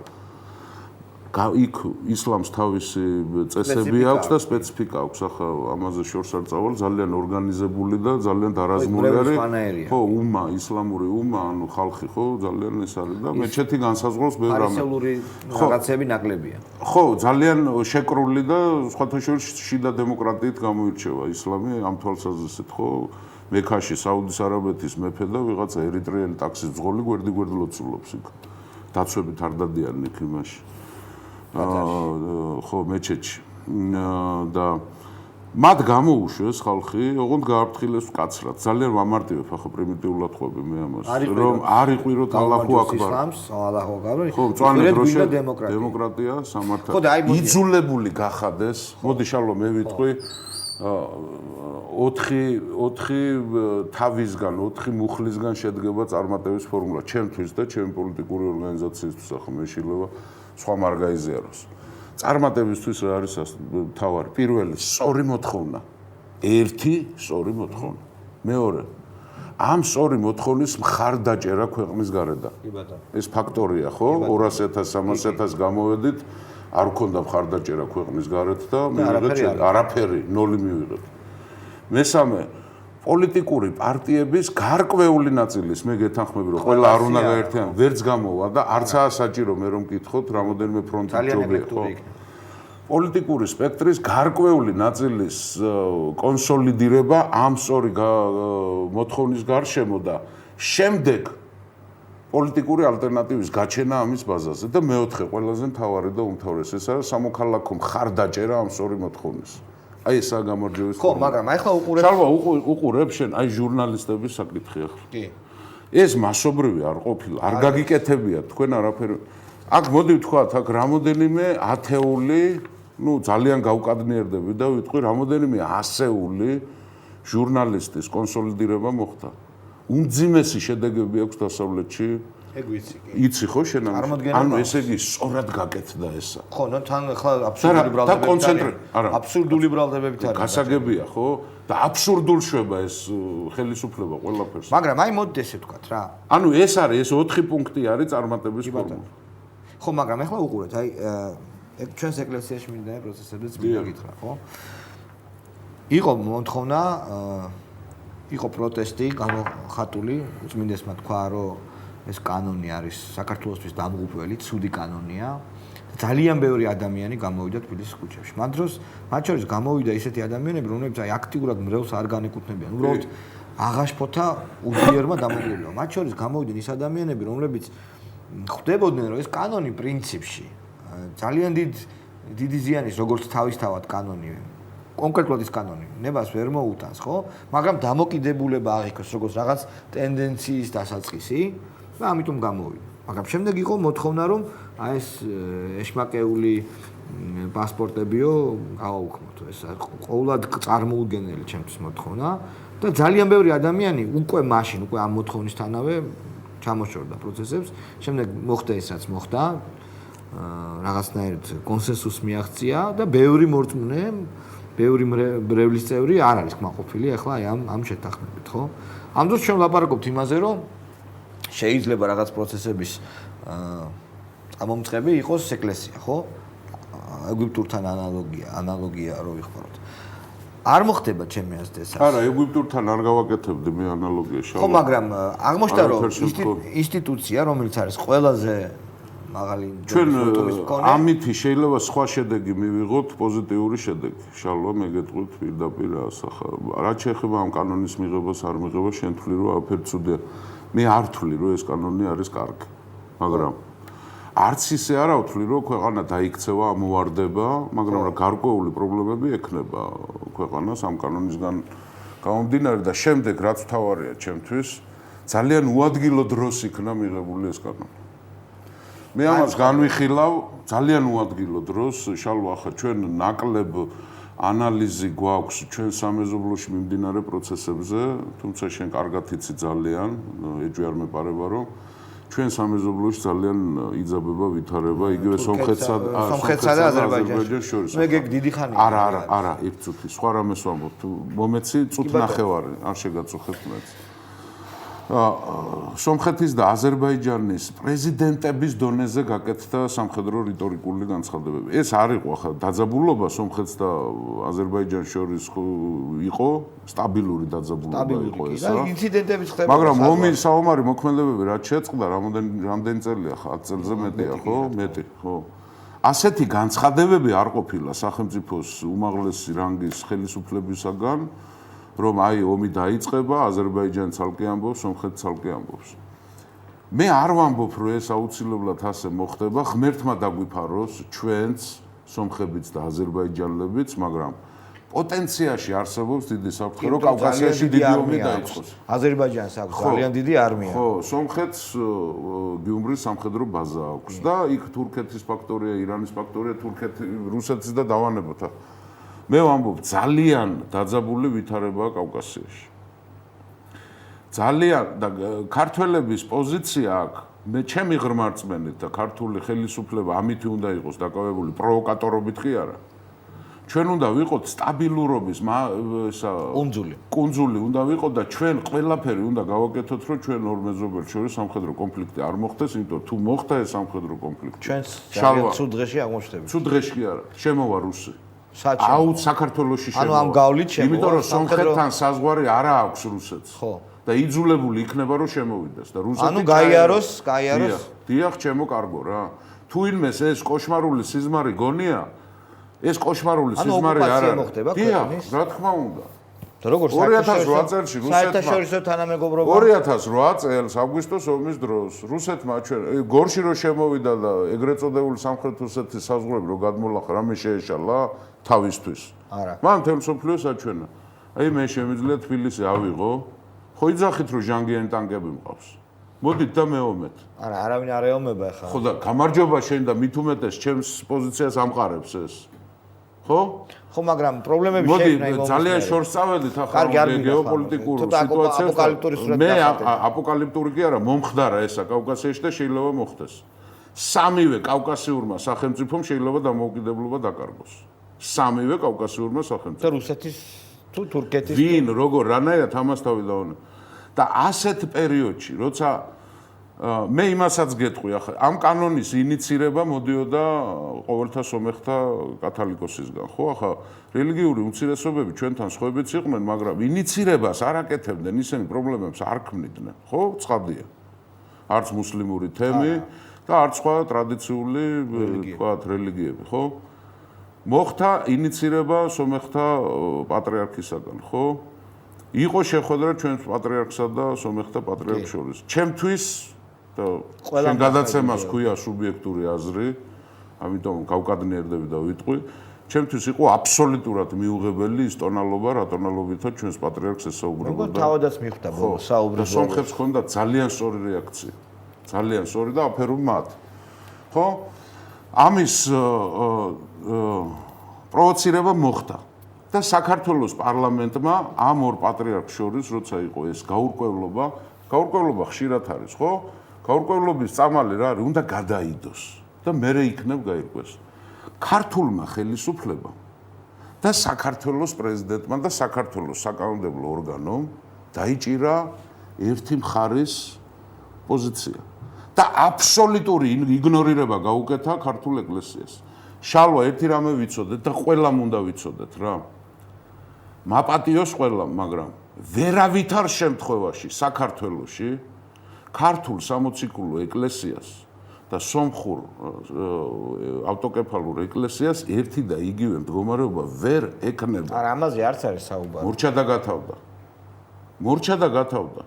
იქ ისლამს თავისი წესები აქვს და სპეციფიკა აქვს. ახლა ამაზე შორს არ წავალ, ძალიან ორგანიზებული და ძალიან დარაზმული არის. ხო, უმა, ისლამური უმა, ანუ ხალხი, ხო, ძალიან ეს არის და მეჩეთი განსაზღვრავს ბევრ რამეს. ფარისეულური რაღაცები ნაკლებია. ხო, ძალიან შეკრული და სხვათა შორის შიდა დემოკრატიით გამოირჩევა ისლამი ამ თვალსაზრისით, ხო? მექაში საუდის არაბეთის მეფე და ვიღაცა ერიტრეელი ტაქსის მძღოლი გვერდ-გვერდ ლოცულობს იქ. დაცვებით არ დადიან იქ იმაში. ხო, მეჩეთში. და მათ გამოუშვეს ხალხი, ოღონდ გააფრთხილეს მკაცრად. ძალიან ვამარტივებ ახლა პრიმიტიულად ხვები მე ამას, რომ არ იყვიროთ ალლაჰუ აკბარ. ალლაჰუ აკბარ. ხო, მწვანე დროში დემოკრატია, სამართალი. იძულებული გახადეს. მოდი შალვა მე ვიტყვი 4 თავისგან, 4 მუხლისგან შედგება წარმატების ფორმულა. ჩემთვის და ჩემი პოლიტიკური ორგანიზაციისთვის ახლა მე შეიძლება სხვა მარგაიზიაროს. წარმატებისთვის რა არის თავარი? პირველი, სწორი მოთხოვნა. ერთი, სწორი მოთხოვნა. მეორე, ამ სწორი მოთხოვნის მხარდაჭერა ქვეყნის გარედან. ეს ფაქტორია, ხო? 200,000, 300,000 გამოვედით, არ გქონდა მხარდაჭერა ქვეყნის გარეთ და მივიღეთ არაფერი, 0 მივიღეთ. მესამე, პოლიტიკური პარტიების გარკვეული ნაწილის მე გეთანხმები, რომ ყველა არ უნდა გაერთიანდეს, ვერც გამოვა და არცაა საჭირო მე რომ მკითხოთ, რამოდენიმე ფრონტი ჯობია, ხო? პოლიტიკური სპექტრის გარკვეული ნაწილის კონსოლიდირება ამ სწორი მოთხოვნის გარშემო და შემდეგ პოლიტიკური ალტერნატივის გაჩენა ამის ბაზაზე და მეოთხე ყველაზე მთავარი და უმთავრესი ეს არის სამოქალაქო მხარდაჭერა ამ სწორი მოთხოვნის. აი ესაა გამარჯვების ხო, მაგრამ ახლა უყურებ. შალვა უყურებ შენ აი ჟურნალისტების საკითხი ახლა. კი. ეს მასობრივი არ ყოფილა, არ გაგიკეთებიათ თქვენ არაფერი. აქ მოდი ვთქვათ, აქ რამოდენიმე ათეული, ძალიან გავკადნიერდები და ვიტყვი რამოდენიმე ასეული ჟურნალისტის კონსოლიდირება მოხდა. უმძიმესი შედეგები აქვს დასავლეთში. ეგ ვიცი კი. იცი ხო შენ ანუ ესე იგი სწორად გაკეთდა ესა. ხო, თან ახლა აბსურდული ბრალდებებით არის. აბსურდული ბრალდებებით არის. გასაგებია ხო? და აბსურდულ შვება ეს ხელისუფლება ყველაფერს. მაგრამ აი მოდით ესე ვთქვათ რა. ანუ ეს არის ეს 4 პუნქტი არის წარმატების ფორმულა. ხო, მაგრამ ახლა უყურეთ, აი ეგ ჩვენს ეკლესიაში მიმდინარე პროცესებიც მიგითხრა, ხო? იყო მოთხოვნა, იყო პროტესტი გამოხატული, უწმინდესმა თქვა, რომ ეს კანონი არის საქართველოსთვის დამღუპველი, ცუდი კანონია. ძალიან ბევრი ადამიანი გამოვიდა თბილისის ქუჩებში. მათ დროს მათ შორის გამოვიდა ისეთი ადამიანები, რომლებიც აი აქტიურად მრევლს არ განეკუთვნებიან. უბრალოდ აღაშფოთა უძლიერმა დამოკიდებულებამ. მათ შორის გამოვიდნენ ის ადამიანები, რომლებიც ხვდებოდნენ, რომ ეს კანონი პრინციპში ძალიან დიდი ზიანის როგორც თავისთავად კანონი კონკრეტულად ის კანონი ნებას ვერ მოუტანს, ხო? მაგრამ დამოკიდებულება აღიქოს როგორც რაღაც ტენდენციის დასაწყისი და ამიტომ გამოვიდა. მაგრამ შემდეგ იყო მოთხოვნა, რომ აი ეს ეშმაკეული პასპორტებიო გავაუქმოთ. ეს ყოველად წარმოუდგენელი ჩემთვის მოთხოვნა და ძალიან ბევრი ადამიანი უკვე მაშინ, უკვე ამ მოთხოვნისთანავე ჩამოშორდა პროცესებს. შემდეგ მოხდა ის, რაც მოხდა. რაღაცნაირად კონსენსუსს მიაღწია და ბევრი მორწმუნე, ბევრი მრევლის წევრი არ არის კმაყოფილი ახლა აი ამ შეთანხმებით, ხო? ამ დროს ჩვენ ვლაპარაკობთ იმაზე, რომ შეიძლება რაღაც პროცესების ამომწყები იყოს ეკლესია, ხო? ეგვიპტურთან ანალოგია რო ვიხმაროთ. არ მოხდება ჩემი აზრით ეს. არა, ეგვიპტურთან არ გავაკეთებდი მე ანალოგიას. ხო, მაგრამ აღმოჩნდა, რომ ინსტიტუცია, რომელიც არის ყველაზე მაღალი ჩვენ ამითი შეიძლება სხვა შედეგი მივიღოთ, პოზიტიური შედეგი. შალვა მეგეთყვით პირდაპირ ასახა. რაც შეეხება ამ კანონის მიღებას არ მიღება, შენ თვლი რომ არაფერი ცუდია. მე არ ვთვლი რომ ეს კანონი არის კარგი. მაგრამ არც ისე არ ვთვლი რომ ქვეყანა დაიქცევა, ამოვარდება, მაგრამ რა გარკვეული პრობლემები ექნება ქვეყანას ამ კანონისგან გამომდინარე და შემდეგ რაც თავარია ჩემთვის, ძალიან უადგილო დროს იქნა მიღებული ეს კანონი. მე ამას განვიხილავ ძალიან უადგილო დროს, შალვა ახლა ჩვენ ნაკლებ ანალიზი გვაქვს ჩვენ სამეზობლოში მიმდინარე პროცესებზე, თუმცა შენ კარგად იცი ძალიან, ეჭვი არ მეპარება რომ ჩვენ სამეზობლოში ძალიან იძაბება ვითარება იგივე სომხეთსა და აზერბაიჯანს შორის. მე გეგ დიდი ხანია. არა, ერთ წუთი, სხვა რამეს ვამბობ. მომეცი წუთ ნახევარი, არ შეგაწუხებ მეც. სომხეთის და აზერბაიჯანის პრეზიდენტების დონეზე გაკეთდა სამხედრო რიტორიკული განცხადებები. ეს არ იყო ახლა დაძაბულობა სომხეთს და აზერბაიჯანს შორის იყო სტაბილური დაძაბულობა იყო ეს. ინციდენტებიც ხდება. მაგრამ ომის საომარი მოქმედებები რაც შეწყდა, რამდენი წელია ხა 10 წელზე მეტია, ხო? მეტი, ხო. ასეთი განცხადებები არ ყოფილა სახელმწიფოს უმაღლესი რანგის ხელისუფლებისაგან. რომ აი ომი დაიწყება, აზერბაიჯანი ცალკე ამბობს, სომხეთი ცალკე ამბობს. მე არ ვამბობ, რომ ეს აუცილებლად ასე მოხდება, ღმერთმა დაგვიფაროს ჩვენც, სომხებიც და აზერბაიჯანელებიც, მაგრამ პოტენციაში არსებობს დიდი საფრთხე, რომ კავკასიაში დიდი ომი დაიწყოს. აზერბაიჯანს აქვს ძალიან დიდი არმია. ხო, სომხეთს გიუმრის სამხედრო ბაზა აქვს და იქ თურქეთის ფაქტორია, ირანის ფაქტორია, რუსეთის და დავანებოთ. მე ვამბობ, ძალიან დაძაბული ვითარებაა კავკასიაში. ძალიან და ქართველების პოზიცია აქ, მე ჩემი ღრმა რწმენით და ქართული ხელისუფლება ამითი უნდა იყოს დაკავებული პროვოკატორობით კი არა. ჩვენ უნდა ვიყოთ სტაბილურობის კუნძული უნდა ვიყოთ და ჩვენ ყველაფერი უნდა გავაკეთოთ, რომ ჩვენ ორ მეზობელს შორის სამხედრო კონფლიქტი არ მოხდეს, იმიტომ თუ მოხდა ეს სამხედრო კონფლიქტი. ჩვენს ძალიან ცუდ დღეში აღმოჩნდება. ცუდ დღეში კი არა, შემოვა რუსი. აუც საქართველოში შემოვა. ანუ ამ გავლით შემოვა. იმიტომ რომ სომხეთთან საზღვარი არა აქვს რუსეთს. ხო. და იძულებული იქნება რომ შემოვიდეს და რუსეთი ანუ გაიაროს. დიახ, ჩემო კარგო რა. თუ ინმეს ეს კოშმარული სიზმარი გონია, ეს კოშმარული სიზმარი არ არის. დიახ, რა თქმა უნდა. როგორ 2008 წელს საერთაშორისო თანამეგობრობა 2008 წელს აგვისტოს ომის დროს რუსეთმა ჩვენ გორში რო შემოვიდა და ეგრეთ წოდებული სამხრეთ რუსეთის საზღვრები რო გადმოლახა რამე შეეშალა თავისთვის არა მან მთელ მსოფლიოს აჩვენა აი მე შემიძლია თბილისი ავიღო ხო იძახით რომ ჟანგიანი ტანკები მყავს მოდით და მეომეთ არა არავინ არ ეომება ახლა ხო და გამარჯობა შენ და მით უმეტეს ჩემს პოზიციას ამყარებს ეს ხო ხო მაგრამ პრობლემები მოდი შეექმნა იმ ძალიან შორს წავედით ახლა გეოპოლიტიკურ სიტუაციას მე აპოკალიფტური კი არა მომხდარა ესა კავკასიაში და შეიძლება მოხდეს სამივე კავკასიურმა სახელმწიფომ შეიძლება დამოუკიდებლობა დაკარგოს სამივე კავკასიურმა სახელმწიფომ და რუსეთის თუ თურქეთის ვინ როგორ რანაირად ამას თავი დაუნე და ასეთ პერიოდში როცა მე იმასაც გეტყვი ახლა ამ კანონის ინიცირება მოდიოდა ყოველთა სომეხთა კათოლიკოსისგან ხო ახლა რელიგიური უმცირესობები ჩვენთან სხვაებიც იყვნენ მაგრამ ინიცირებას არ აკეთებდნენ ისინი პრობლემებს არ ქმნიდნენ ხო ცხადია არც მუსლიმური თემი და არც სხვა ტრადიციული თქვათ რელიგიები ხო მოხდა ინიცირება სომეხთა პატრიარქისაგან ხო იყო შეხვედრა ჩვენს პატრიარქსა და სომეხთა პატრიარქს შორის ჩემთვის და შენ გადაცემას ქვია სუბიექტური აზრი ამიტომ გავკადნიერდები და ვიტყვი ჩემთვის იყო აბსოლუტურად მიუღებელი ის ტონალობა რა ტონალობითაც ჩვენს პატრიარქს ესაუბრებოდა როგორ თავადაც მიხვდა საუბრობ სომხებს ჰქონდა ძალიან სწორი რეაქცია ძალიან სწორი და აფერულ მათ ხო ამის პროვოცირება მოხდა და საქართველოს პარლამენტმა ამ ორ პატრიარქს შორის როცა იყო ეს გაურკვევლობა ხშირად არის ხო გაურკვევლობის წამალი რა არის უნდა გადაიდოს და მერე იქნებ გაირკვეს ქართულმა ხელისუფლებამ და საქართველოს პრეზიდენტმა და საქართველოს საკანონმდებლო ორგანომ დაიჭირა ერთი მხარის პოზიცია და აბსოლუტური იგნორირება გაუკეთა ქართულ ეკლესიას შალვა ერთი რამე ვიცოდეთ და ყველამ უნდა ვიცოდეთ რა მაპატიოს ყველამ მაგრამ ვერავითარ შემთხვევაში საქართველოში ქართულ სამოციქულო ეკლესიას და სომხურ ავტოკეფალურ ეკლესიას ერთი და იგივე მდგომარეობა ვერ ეკნება. არა, ამაზე არც არის საუბარი. მორჩა და გათავდა.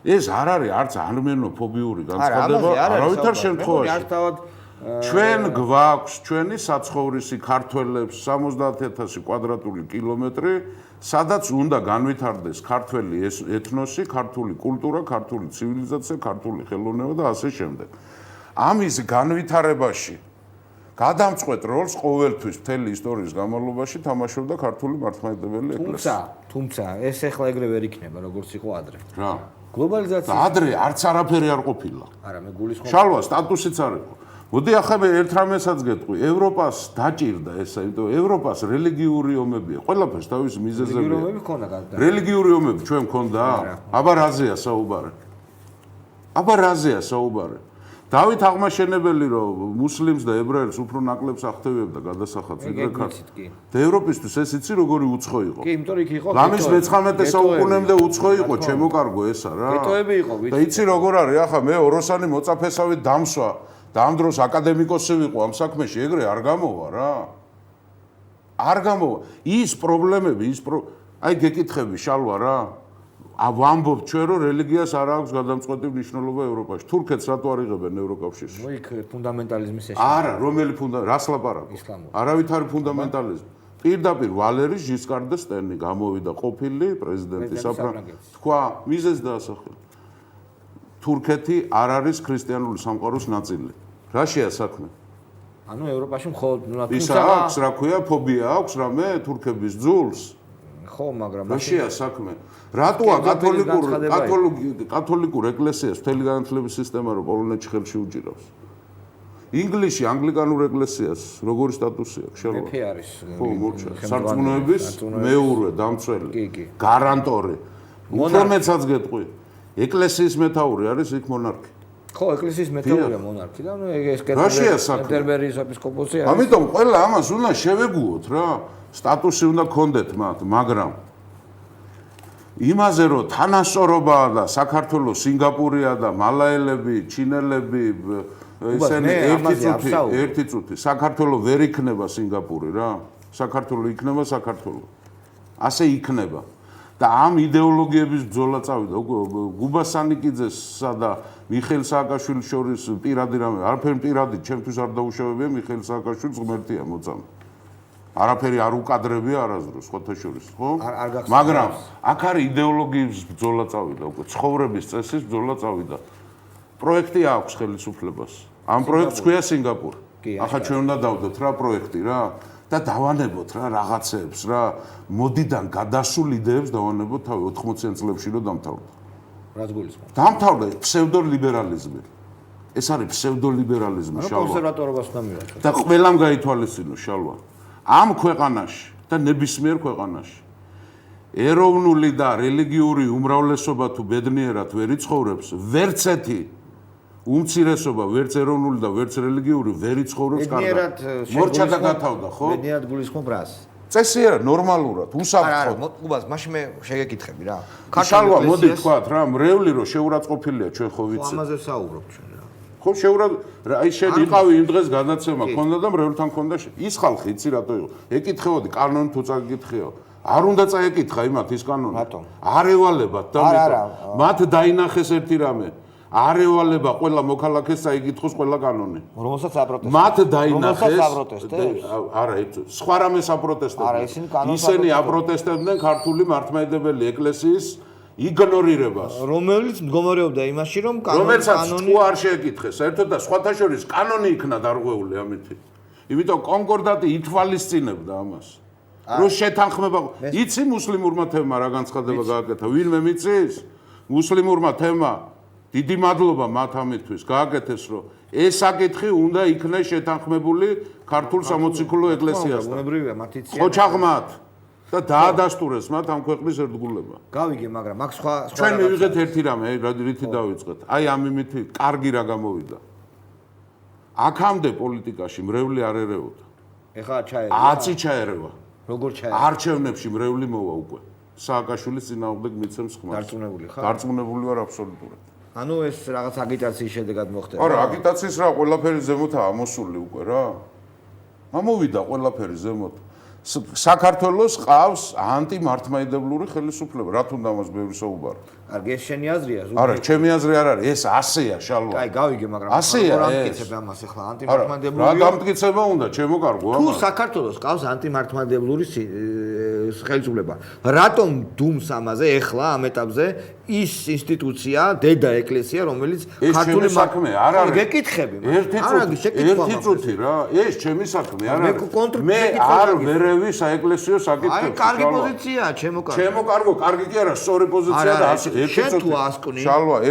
ეს არ არის არც არმენოფობიური განცხადება, არავითარ შემთხვევაში. ჩვენ გვაქვს ჩვენი საცხოვრისი ქართველებს 70,000 კვადრატული კილომეტრი, სადაც უნდა განვითარდეს ქართველი ეთნოსი, ქართული კულტურა, ქართული ცივილიზაცია, ქართული ხელოვნება და ასე შემდეგ. ამის განვითარებაში გადამწყვეტ როლს ყოველთვის მთელი ისტორიის განმავლობაში თამაშობდა ქართული მართლმადიდებელი ეკლესია. თუმცა ეს ახლა ეგრე ვერ იქნება, როგორც იყო ადრე. რა? გლობალიზაცია ადრე არც არაფერი არ ყოფილა. არა, მე გულისხმობ. შალვა სტატუსიც არ იყო. მოდი ახლა მე ერთ რამესაც გეტყვი, ევროპას დაჭირდა ესა, იმიტომ ევროპას რელიგიური ომებია. ყველაფერს თავის მიზეზებია. რელიგიური ომები ქონდა გადადა. რელიგიური ომები ჩვენ ქონდა? აბა რაზეა საუბარი? აბა რაზეა საუბარი? დავით აღმაშენებელი რომ მუსლიმს და ებრაელს უფრო ნაკლებს აღთევებდა გადასახადს ვიდრე ქართლს. და ევროპისთვის ეს იცი როგორი უცხო იყო? კი, იმიტომ იქ იყო. ლამის მე-19 საუკუნემდე უცხო იყო, ჩემო კარგო ესა რა. გეტოები იყო, და იცი როგორ არის? ახლა მე ოროსანი მოწაფესავით დამსვა და ამ დროს აკადემიკოსი ვიყო ამ საქმეში, ეგრე არ გამოვა რა. არ გამოვა. ის პრობლემები, აი გეკითხები შალვა რა. ვამბობ ჩვენ რომ რელიგიას არ აქვს გადამწყვეტი მნიშვნელობა ევროპაში. თურქეთს რატო არ იღებენ ევროკავშირში? იქ ფუნდამენტალიზმის ეშა. არა, რომელი რას ლაპარაკობ? არავითარი ფუნდამენტალიზმი. პირდაპირ ვალერი ჟისკარ დ'ესტენი გამოვიდა ყოფილი პრეზიდენტი საფრანგეთის. თქვა, მიზეზს დაასახელა. თურქეთი არ არის ქრისტიანული სამყაროს ნაწილი. რა შეა საქმე? ანუ ევროპაში მხოლოდ ისა აქვს, რა ქვია, ფობია აქვს რამე თურქების ძულს? ხო, მაგრამ რა შეა საქმე? რატოა კათოლიკურ ეკლესიას მთელი განათლების სისტემა რო პოლონეთში ხელში უჭირავს? ინგლისში ანგლიკანურ ეკლესიას როგორი სტატუსი აქვს? შალვა. მეფე არის. ხო, მორჩა. სარწმუნოების მეურვე, დამცველი, გარანტორი. უფრო მეცაც გეტყვი. ეკლესიის მეთაური არის იქ მონარქი. ხო, ეკლესიის მეთაურია მონარქი და ნუ ეს კენტერბერის ეპისკოპოსი არის. ამიტომ ყველა ამას უნდა შევეგუოთ რა. სტატუსი უნდა გქონდეთ მათ, მაგრამ იმაზე რომ თანასწორობაა და საქართველოს სინგაპურია და მალაელები, ჩინელები ესენი ერთი წუთი საქართველოს ვერ იქნება სინგაპური რა. საქართველოს იქნება საქართველოს. ასე იქნება. და ამ იდეოლოგიების ბრძოლა წავიდა. გუბა სანიკიძესა და მიხეილ სააკაშვილის შორის პირადი რამე, არაფერი პირადი, ჩემთვის არ დაუშავებია მიხეილ სააკაშვილის ღმერთია მოწამე. არაფერი არ უკადრებია არასდროს სხვათა შორის, ხო? მაგრამ აქ არის იდეოლოგიის ბრძოლა წავიდა უკვე, ცხოვრების წესის ბრძოლა წავიდა. პროექტი აქვს ხელისუფლებას. ამ პროექტს ქვია სინგაპური. ახლა ჩვენ უნდა დავდოთ რა პროექტი რა და დავანებოთ რა რაღაცებს რა მოდიდან გადასულ იდეებს დავანებოთ თავი 80-იან წლებში რომ დამთავრდა. რაც გულისხმობს. დამთავრდა ფსევდოლიბერალიზმი. ეს არის ფსევდოლიბერალიზმი შალვა. კონსერვატორობას უნდა მივაჩვენოთ. და ყველამ გაითვალისწინოს შალვა. ამ ქვეყანაში და ნებისმიერ ქვეყანაში ეროვნული და რელიგიური უმრავლესობა თუ ბედნიერად ვერ იცხოვრებს, ვერც ერთი უმცირესობა, ვერც ეროვნული და ვერც რელიგიური ვერ იცხოვრობს კარგად. მორჩა და გათავდა, ხო? ბედნიერად გულისხმობ რას? წესიერად, ნორმალურად, უსაფრთხოდ. არა, გუბას, მაშინ მე შეგეკითხები რა. შალვა, მოდი თქვათ რა, მრევლი რო შეურაცხყოფილია ჩვენ ხო ვიცი. ამაზე ვსაუბრობ ჩვენ რა. ხო აი შენ იყავი იმ დღეს გადაცემა ქონდა და მრევლთან ქონდა ის ხალხი იცი რატო იყო ეკითხებოდი კანონი თუ წაგიკითხეო არ უნდა წაეკითხა იმათ ის კანონი არ ევალებათ და მათ დაინახეს ერთი რამე არ ევალება ყველა მოქალაქეს წაიკითხოს ყველა კანონი რომელსაც აპროტესტებს მათ დაინახეს არა სხვა რამეს აპროტესტებდნენ ისინი აპროტესტებდნენ ქართული მართლმადიდებელი ეკლესიის იგნორირებას რომელიც მდგომარეობდა იმაში რომ კანონი თუ არ შეეკითხეს საერთოდ და სხვათა შორის კანონი იქნა დარღვეული ამითი იმიტომ კონკორდატი ითვალისწინებდა ამას რომ შეთანხმება იცი მუსლიმურმა თემმა რა განცხადება გააკეთა ვინმე მიწის მუსლიმურმა თემმა დიდი მადლობა მათ ამისთვის გააკეთეს რომ ეს საკითხი უნდა იქნეს შეთანხმებული ქართულ სამოციქულო ეკლესიასთან ბუნებრივია მათ იციან ხო ჩაღმათ და დაადასტურეს მათ ამ ქვეყნის ერთგულება. გავიგე, მაგრამ მაგ სხვა ჩვენ მივიღეთ ერთი რამე, რითი დავიწყეთ. აი ამ იმითი კარგი რა გამოვიდა. აქამდე პოლიტიკაში მრევლი არ ერეოდა. ეხლა ჩაერევა. აცი ჩაერევა. როგორ ჩაერევა? არჩევნებში მრევლი მოვა უკვე. სააკაშვილის წინააღმდეგ მიცემს ხმას. დარწმუნებული ხარ? დარწმუნებული ვარ აბსოლუტურად. ანუ ეს რაღაც აგიტაციის შედეგად მოხდება. არა, აგიტაციის რა, ყველაფერი ზემოთაა ამოსული უკვე რა. ამოვიდა ყველაფერი ზემოთ. საქართველოს ყავს ანტიმართლმადიდებლური ხელისუფლება. რა თუნდა მას ბევრი საუბარი. კარგი, ეს შენი აზრია, ზუსტად. არა, ჩემი აზრი არ არის, ეს ასეა, შალვა. აი, გავიგე, მაგრამ რა ამტკიცებ ამას ახლა ანტიმართლმადებლური. რა დამტკიცება უნდა, ჩემო კარგო ამას. თუ საქართველოს ყავს ანტიმართლმადებლური ხელისუფლება, რატომ დუმს ამაზე ახლა ამ ეტაპზე ის ინსტიტუცია, დედა ეკლესია, რომელიც ქართული საქმე არ არის. გეკითხები, ერთი წუთი რა, ეს ჩემი საქმე არ არის. მე არ ვერევი საეკლესიო საკითხებს. აი, კარგი პოზიციაა, ჩემო კარგო. ჩემო კარგო, კარგი კი არა, სწორი პოზიცია და ასე. შენ თუ ასკვნი.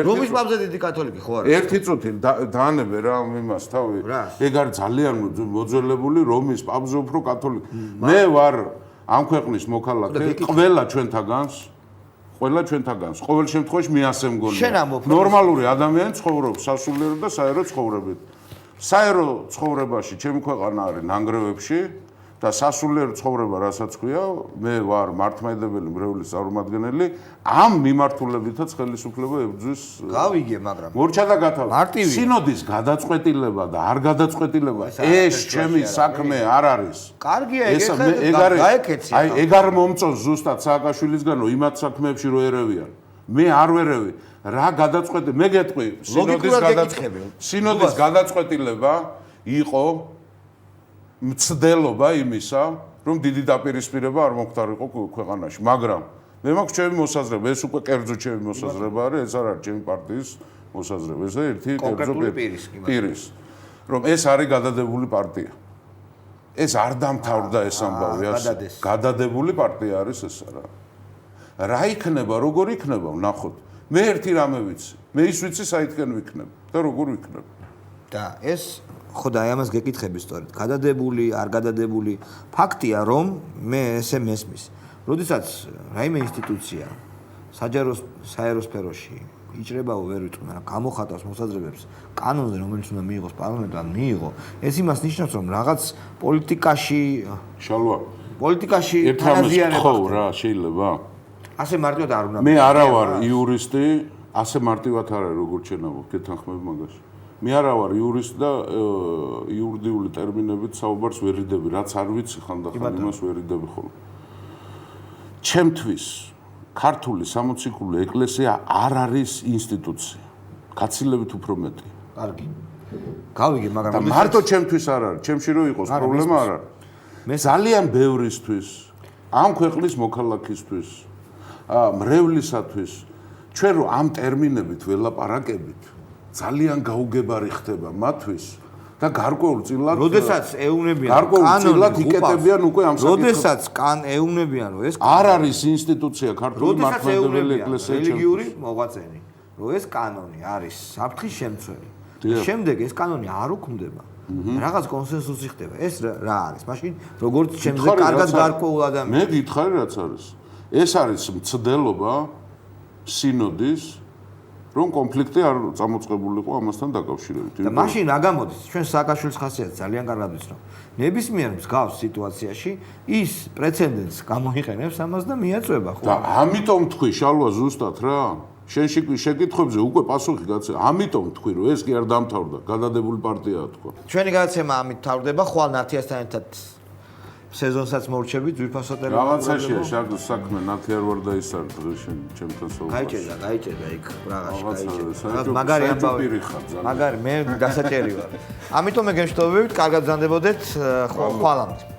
რომის პაპზე დიდი კათოლიკი ხო არა? ერთი წუთი დაანებე რა იმას თავი. ეგ არის ძალიან მოძველებული რომის პაპზე უფრო კათოლიკი. მე ვარ ამ ქვეყნის მოქალაქე, ყველა ჩვენთაგანს ყოველ შემთხვევაში მე ასე მგონია. ნორმალური ადამიანი ცხოვრობს სასულიერო და საერო ცხოვრებით. საერო ცხოვრებაში ჩემი ქვეყანა არის ნანგრევებში და სასულიერო ცხოვრება რასაც ქვია, მე ვარ მართლმადიდებელი მრევლის წარმომადგენელი, ამ მიმართულებითაც ხელისუფლება ებრძვის. გავიგე, მაგრამ მორჩა და გათავდა. სინოდის გადაწყვეტილება და არ გადაწყვეტილება, ეს ჩემი საქმე არ არის. კარგია, ეგ გაეკეცი. აი, ეგ არ მომწონს ზუსტად სააკაშვილისგან, რომ იმათ საქმეებში რო ერევიან. მე არ ვერევი. რა გადაწყვეტი, მე გეტყვი, სინოდის გადაწყვეტილება იყო მცდელობა იმისა, რომ დიდი დაპირისპირება არ მოხდარიყო ქვეყანაში, მაგრამ მე მაქვს ჩემი მოსაზრება, ეს უკვე კერძო ჩემი მოსაზრება არის, ეს არ არის ჩემი პარტიის მოსაზრება, ეს ერთი კერძო პირის, რომ ეს არის გადადებული პარტია. ეს არ დამთავრდა ეს ამბავი, გადადებული პარტია არის ეს რა. რა იქნება, როგორ იქნება, ვნახოთ. მე ერთი რამე ვიცი, მე ის ვიცი საითკენ ვიქნებ და როგორ ვიქნებ. და ეს ხო და აი ამას გეკითხები სწორედ. გადადებული, არ გადადებული, ფაქტია რომ მე ესე მესმის. როდესაც რაიმე ინსტიტუცია საერო სფეროში იჭრებაო ვერ ვიტყვი, მაგრამ გამოხატავს მოსაზრებებს კანონზე, რომელიც უნდა მიიღოს პარლამენტთან, მიიღო. ეს იმას ნიშნავს, რომ რაღაც პოლიტიკაში შალვა, თანაზიანება ხო რა, შეიძლება? ასე მარტივად არ უნდა. მე არა ვარ იურისტი, ასე მარტივად არ არის როგორც შენავო, გეთანხმები მაგაში. მე არა ვარ იურისტი და იურიდიული ტერმინებით საუბარს ვერიდები, რაც არ ვიცი ხანდახან იმას ვერიდები ხოლმე. ჩემთვის ქართული სამოციქულო ეკლესია არ არის ინსტიტუცია. გაცილებით უფრო მეტი. კარგი. გავიგე, მაგრამ და მარტო ჩემთვის არ არის, ჩემში რო იყოს პრობლემა არ არის. მე ძალიან ბევრისთვის, ამ ქვეყნის მოქალაქისთვის, მრევლისათვის, ჩვენ რო ამ ტერმინებით ველაპარაკებით, ძალიან გაუგებარი ხდება მათთვის და გარკვეულწილად როდესაც ეუბნებიან გარკვეულწილად იკეტებიან უკვე ამ საკითხს. როდესაც ეუბნებიან რომ ეს არ არის ინსტიტუცია ქართული მართლმადიდებელი ეკლესია რელიგიური მოღვაწენი, რომ ეს კანონი არის საფრთხის შემცველი. შემდეგ ეს კანონი არ უქმდება. რაღაც კონსენსუსი ხდება. ეს რა არის? მაშინ როგორც ჩემზე კარგად გარკვეულ ადამიანს. მე გითხარი რაც არის. ეს არის მცდელობა სინოდის რომ კონფლიქტი არ წამოწყებულიყო ამასთან დაკავშირებით. და მაშინ რა გამოდის? ჩვენ სააკაშვილის ხასიათს ძალიან კარგად ვიცნობ. ნებისმიერ მსგავს სიტუაციაში ის პრეცედენტს გამოიყენებს ამას და მიაწვება ხო? და ამიტომ თქვი შალვა ზუსტად რა. შენში შეკითხვებზე უკვე პასუხი გაცე. ამიტომ თქვი რომ ეს კი არ დამთავრდა, გადადებული პარტიაა თქვა. ჩვენი გადაცემა ამით თავდება, ხვალ ნათიასთან ერთად სეზონსაც მორჩებით ძვირფასო ტელევიზია. რაღაცაშია შაგს საქმე ნათი არ ვარ და ის არ დღეს ჩემთან საუბარში. გაიჭერდა იქ პრაღაში გაიჭერდა. მაგარი ამბავი. მაგარი მე დასაჭერი ვარ. ამიტომ მე გემშვიდობებით, კარგად გზანდებოდეთ ხვალამდე.